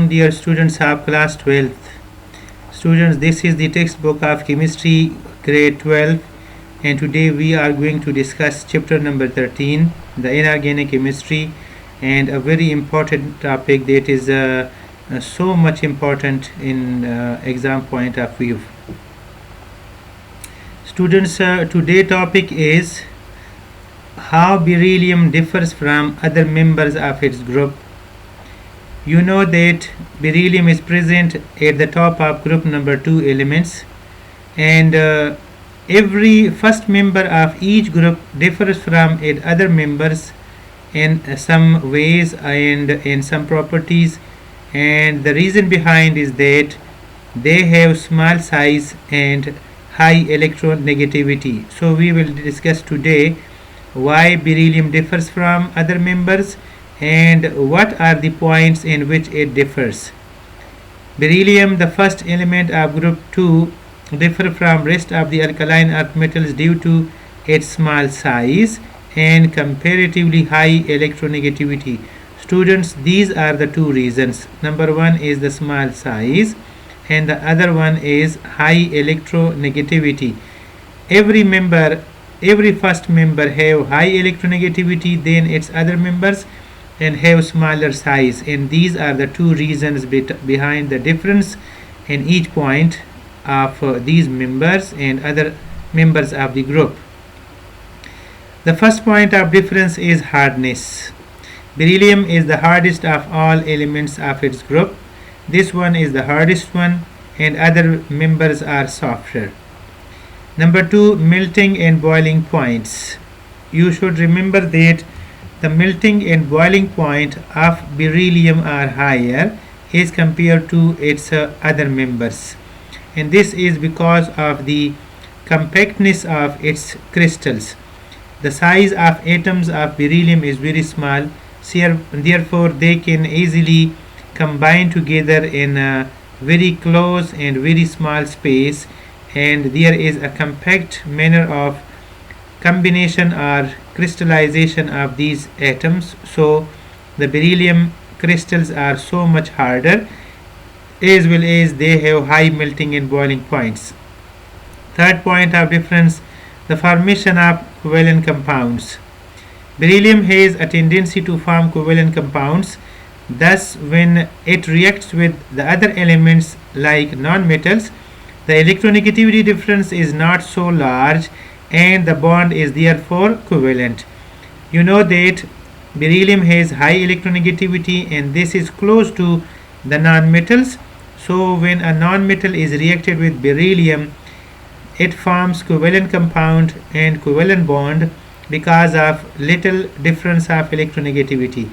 welcome dear students of class 12th. Students, this is the textbook of chemistry grade 12, and today we are going to discuss chapter number 13, the inorganic chemistry, and a very important topic that is so much important in exam point of view. Students, today's topic is how beryllium differs from other members of its group. You know that beryllium is present at the top of group number 2 elements, and every first member of each group differs from its other members in some ways and in some properties, and the reason behind is that they have small size and high electronegativity. So we will discuss today why beryllium differs from other members and what are the points in which it differs. Beryllium, the first element of group 2, differs from rest of the alkaline earth metals due to its small size and comparatively high electronegativity. Students, these are the two reasons. Number one is the small size and the other one is high electronegativity. Every first member have high electronegativity than its other members and have smaller size, and these are the two reasons behind the difference in each point of these members and other members of the group. The first point of difference is hardness. Beryllium is the hardest of all elements of its group. This one is the hardest one and other members are softer. Number 2, melting and boiling points. You should remember that the melting and boiling point of beryllium are higher as compared to its other members, and this is because of the compactness of its crystals. The size of atoms of beryllium is very small, therefore they can easily combine together in a very close and very small space, and there is a compact manner of combination or crystallization of these atoms. So the beryllium crystals are so much harder, as well as they have high melting and boiling points. Third point of difference, the formation of covalent compounds. Beryllium has a tendency to form covalent compounds. Thus, when it reacts with the other elements like nonmetals, the electronegativity difference is not so large and the bond is therefore covalent. You know that beryllium has high electronegativity and this is close to the nonmetals. So when a nonmetal is reacted with beryllium, it forms covalent compound and covalent bond because of little difference of electronegativity.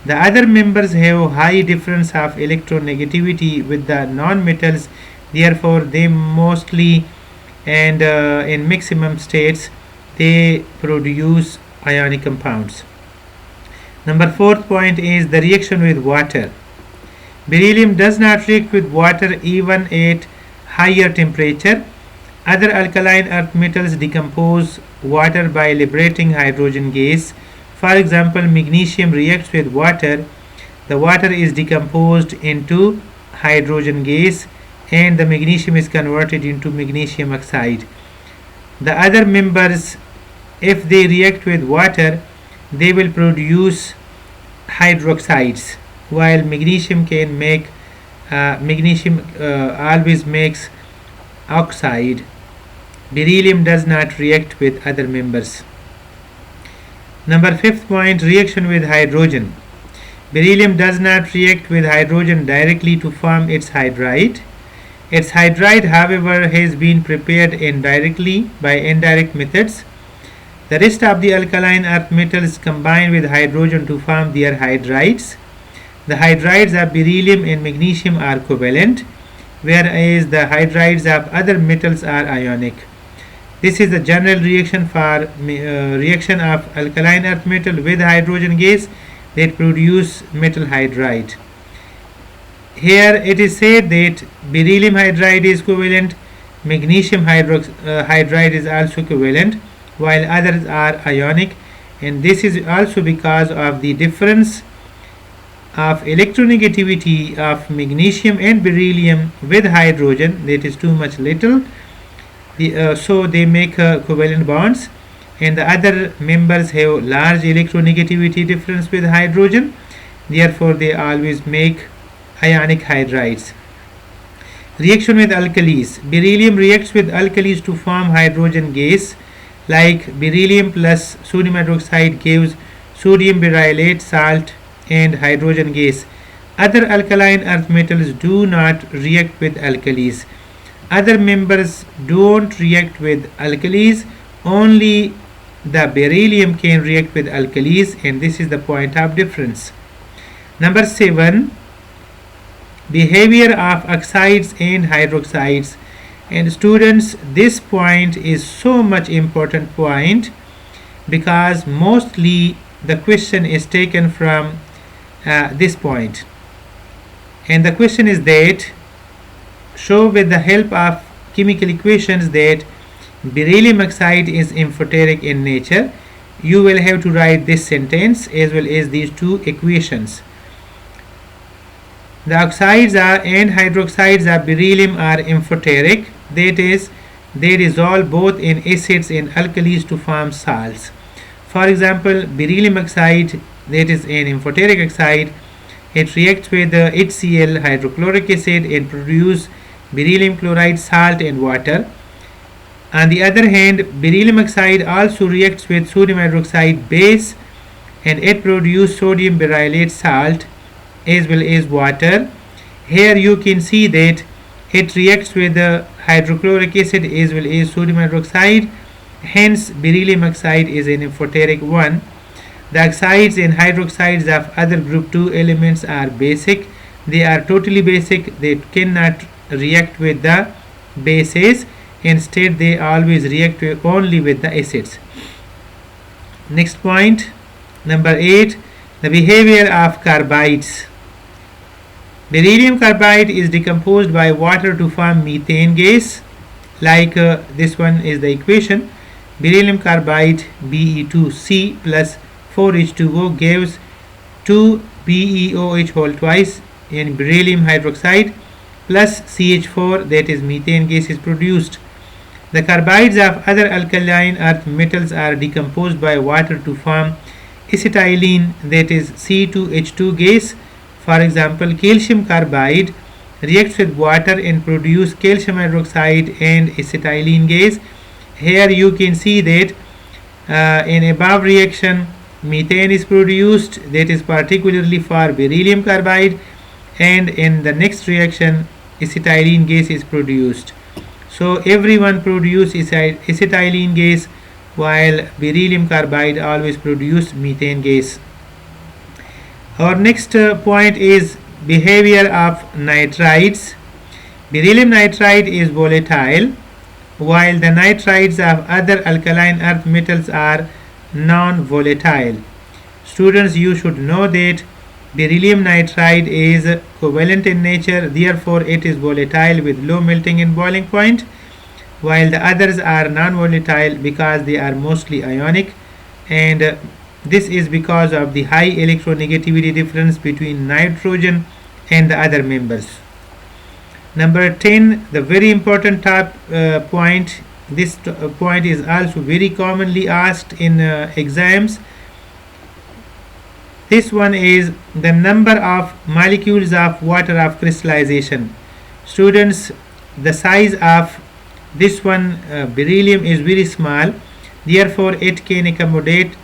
The other members have high difference of electronegativity with the nonmetals, therefore they mostly and in maximum states they produce ionic compounds. Number 4th point is the reaction with water. Beryllium does not react with water even at higher temperature. Other alkaline earth metals decompose water by liberating hydrogen gas. For example, magnesium reacts with water. The water is decomposed into hydrogen gas and the magnesium is converted into magnesium oxide. The other members, if they react with water, they will produce hydroxides, while magnesium can make always makes oxide. Beryllium does not react with other members. Number 5th point, reaction with hydrogen. Beryllium does not react with hydrogen directly to form its hydride. Its hydride, however, has been prepared indirectly by indirect methods. The rest of the alkaline earth metals combine with hydrogen to form their hydrides. The hydrides of beryllium and magnesium are covalent, whereas the hydrides of other metals are ionic. This is a general reaction for reaction of alkaline earth metal with hydrogen gas that produce metal hydride. Here it is said that beryllium hydride is covalent, magnesium hydride is also covalent, while others are ionic, and this is also because of the difference of electronegativity of magnesium and beryllium with hydrogen, that is too much little, so they make covalent bonds, and the other members have large electronegativity difference with hydrogen, therefore they always make ionic hydrides. Reaction with alkalis. Beryllium reacts with alkalis to form hydrogen gas, like beryllium plus sodium hydroxide gives sodium berylate salt and hydrogen gas. Other alkaline earth metals do not react with alkalis. Other members don't react with alkalis, only the beryllium can react with alkalis, and this is the point of difference. Number 7, behavior of oxides and hydroxides. And students, this point is so much important point because mostly the question is taken from this point, and the question is that show with the help of chemical equations that beryllium oxide is amphoteric in nature. You will have to write this sentence as well as these two equations. The oxides and hydroxides of beryllium are amphoteric, that is, they dissolve both in acids and alkalis to form salts. For example, beryllium oxide, that is an amphoteric oxide, it reacts with the HCl hydrochloric acid and produce beryllium chloride salt and water. On the other hand, beryllium oxide also reacts with sodium hydroxide base and it produces sodium berylate salt as well as water. Here you can see that it reacts with the hydrochloric acid as well as sodium hydroxide, hence beryllium oxide is an amphoteric one. The oxides and hydroxides of other group 2 elements are basic. They are totally basic. They cannot react with the bases. Instead, they always react only with the acids. Next point, number 8, the behavior of carbides. Beryllium carbide is decomposed by water to form methane gas, like this one is the equation. Beryllium carbide Be2C plus 4H2O gives 2BeOH whole twice in beryllium hydroxide plus CH4, that is methane gas, is produced. The carbides of other alkaline earth metals are decomposed by water to form acetylene, that is C2H2 gas. For example, calcium carbide reacts with water and produce calcium hydroxide and acetylene gas. Here you can see that in above reaction methane is produced, that is particularly for beryllium carbide, and in the next reaction acetylene gas is produced. So everyone produces acetylene gas while beryllium carbide always produce methane gas. Our next point is behavior of nitrides. Beryllium nitride is volatile while the nitrides of other alkaline earth metals are non-volatile. Students, you should know that beryllium nitride is covalent in nature, therefore it is volatile with low melting and boiling point, while the others are non-volatile because they are mostly ionic, and this is because of the high electronegativity difference between nitrogen and the other members. Number 10, the very important point. This point is also very commonly asked in exams. This one is the number of molecules of water of crystallization. Students, the size of this one beryllium is very small, therefore it can accommodate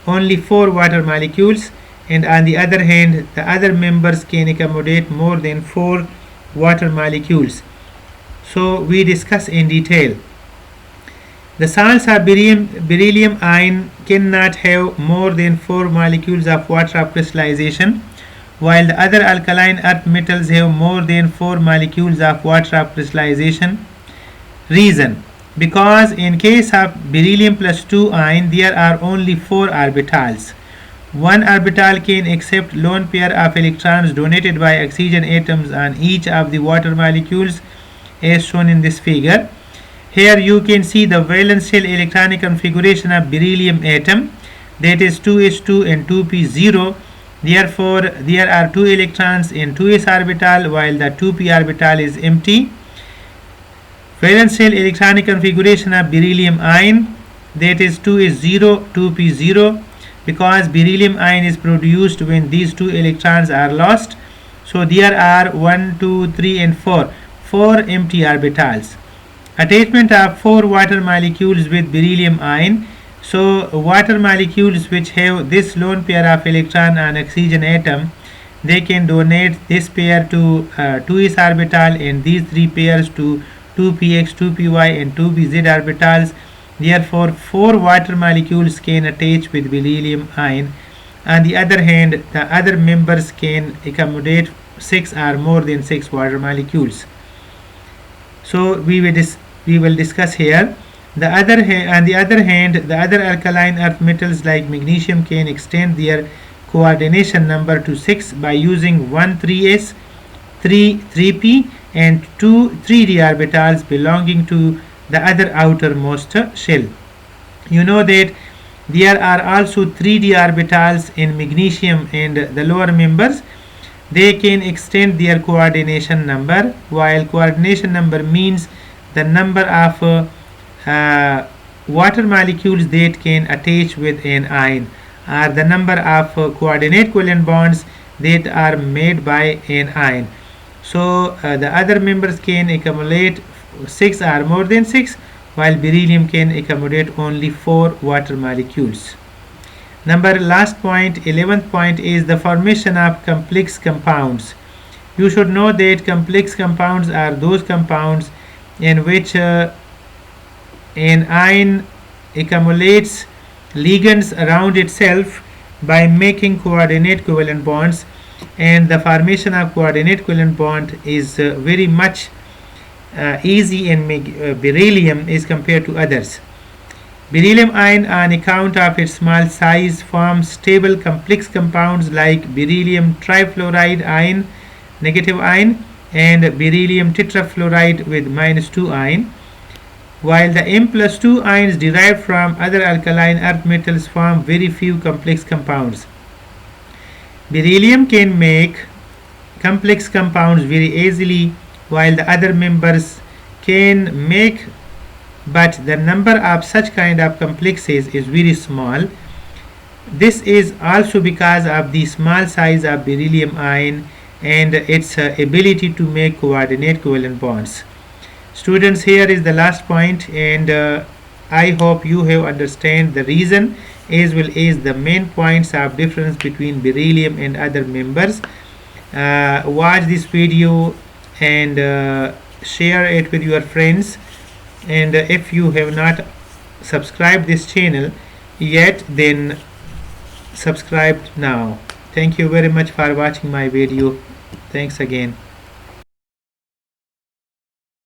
only 4 water molecules, and on the other hand the other members can accommodate more than 4 water molecules. So we discuss in detail. The salts of beryllium ion cannot have more than 4 molecules of water of crystallization, while the other alkaline earth metals have more than 4 molecules of water of crystallization. Reason: because in case of beryllium plus 2 ion there are only 4 orbitals. One orbital can accept lone pair of electrons donated by oxygen atoms on each of the water molecules as shown in this figure. Here you can see the valence shell electronic configuration of beryllium atom, that is 2s2 and 2p0, Therefore, there are 2 electrons in 2s orbital while the 2p orbital is empty. Valence shell electronic configuration of beryllium ion, that is 2 is 0, 2p 0, because beryllium ion is produced when these 2 electrons are lost. So there are 1, 2, 3 and 4 empty orbitals. Attachment of 4 water molecules with beryllium ion. So water molecules which have this lone pair of electron on oxygen atom, they can donate this pair to 2s orbital and these 3 pairs to 2px, 2py and 2pz orbitals. Therefore, 4 water molecules can attach with beryllium ion. On the other hand, the other members can accommodate 6 or more than 6 water molecules. So we will discuss here. On the other hand, the other alkaline earth metals like magnesium can extend their coordination number to 6 by using 1 3s, 3 3p and 2 3d orbitals belonging to the other outermost shell. You know that there are also 3d orbitals in magnesium and the lower members. They can extend their coordination number, while coordination number means the number of water molecules that can attach with an ion, or the number of coordinate covalent bonds that are made by an ion. So the other members can accumulate 6 or more than 6, while beryllium can accommodate only 4 water molecules. Last point, 11th point, is the formation of complex compounds. You should know that complex compounds are those compounds in which an ion accumulates ligands around itself by making coordinate covalent bonds, and the formation of coordinate covalent bond is very much easy in beryllium as compared to others. Beryllium ion, on account of its small size, forms stable complex compounds like beryllium trifluoride ion, negative ion, and beryllium tetrafluoride with -2 ion, while the M+2 ions derived from other alkaline earth metals form very few complex compounds. Beryllium can make complex compounds very easily, while the other members can make, but the number of such kind of complexes is very small. This is also because of the small size of beryllium ion and its ability to make coordinate covalent bonds. Students, here is the last point, and I hope you have understand the reason as well as the main points of difference between beryllium and other members. Watch this video and share it with your friends, and if you have not subscribed this channel yet, then subscribe now. Thank you very much for watching my video. Thanks again.